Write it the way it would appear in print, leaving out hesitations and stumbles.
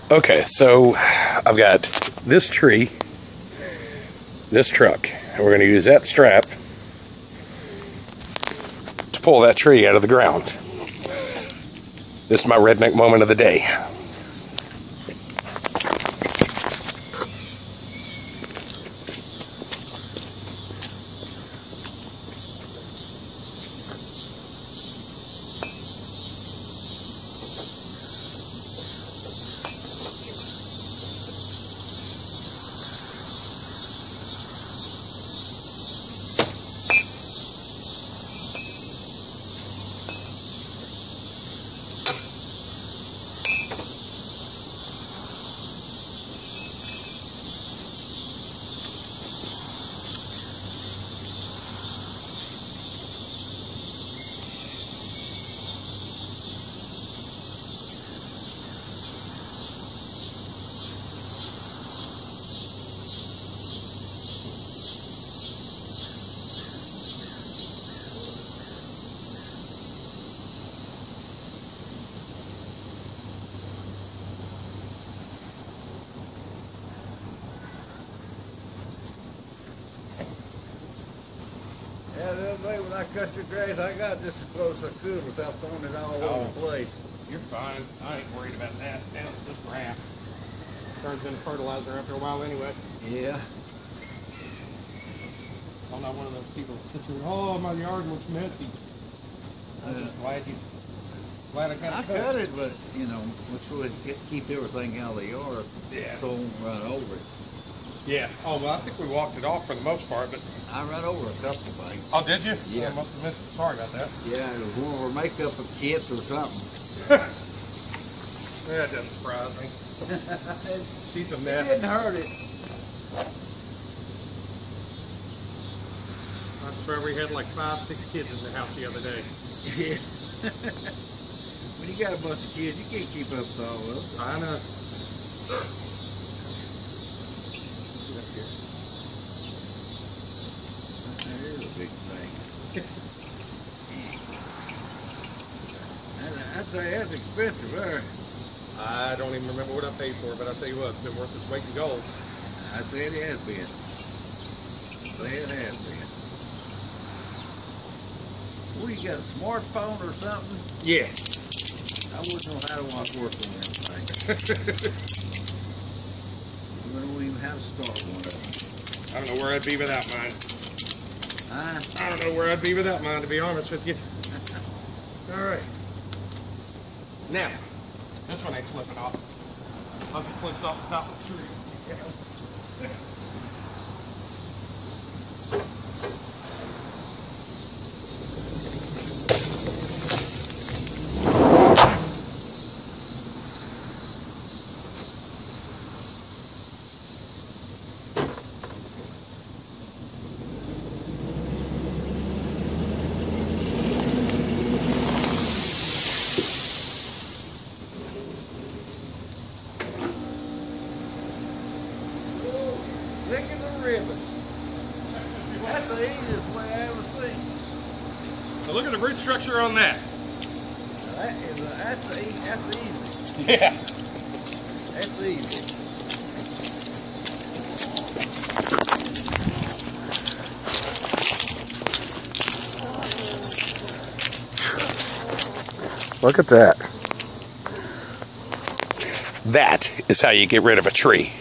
Okay, so I've got this tree, this truck, and we're going to use that strap to pull that tree out of the ground. This is my redneck moment of the day. Yeah, the other day when I cut your grass, I got just as close as I could without throwing it all over the place. You're fine. I ain't worried about that. That's just grass. Turns into fertilizer after a while anyway. Yeah. I'm not one of those people that sits here, oh, my yard looks messy. I'm just glad I got it cut it, but, you know, which would keep everything out of the yard. Yeah. So I won't run over it. Yeah. Oh, well, I think we walked it off for the most part, but... I ran over a couple of things. Oh, did you? Yeah. I must have missed it. Sorry about that. Yeah, it was one of our makeup kits or something. That doesn't surprise me. She's a mess. It didn't hurt it. I swear we had like 5, 6 kids in the house the other day. Yeah. When you got a bunch of kids, you can't keep up with all of them. I know. Big thing. I'd say that's expensive there. I don't even remember what I paid for it, but I tell you what, it's been worth its weight in gold. I'd say it has been. Say it has been. Well, you got a smartphone or something? Yeah. I wouldn't know how to work on that thing. I don't even how to start one of them. I don't know where I'd be without mine. I don't know where I'd be without mine, to be honest with you. All right. Now, this one ain't slipping off. I'll just slip off the top of the tree. Licking the ribbon. That's the easiest way I ever seen. So look at the root structure on that. That's easy. Yeah. That's easy. Look at that. That is how you get rid of a tree.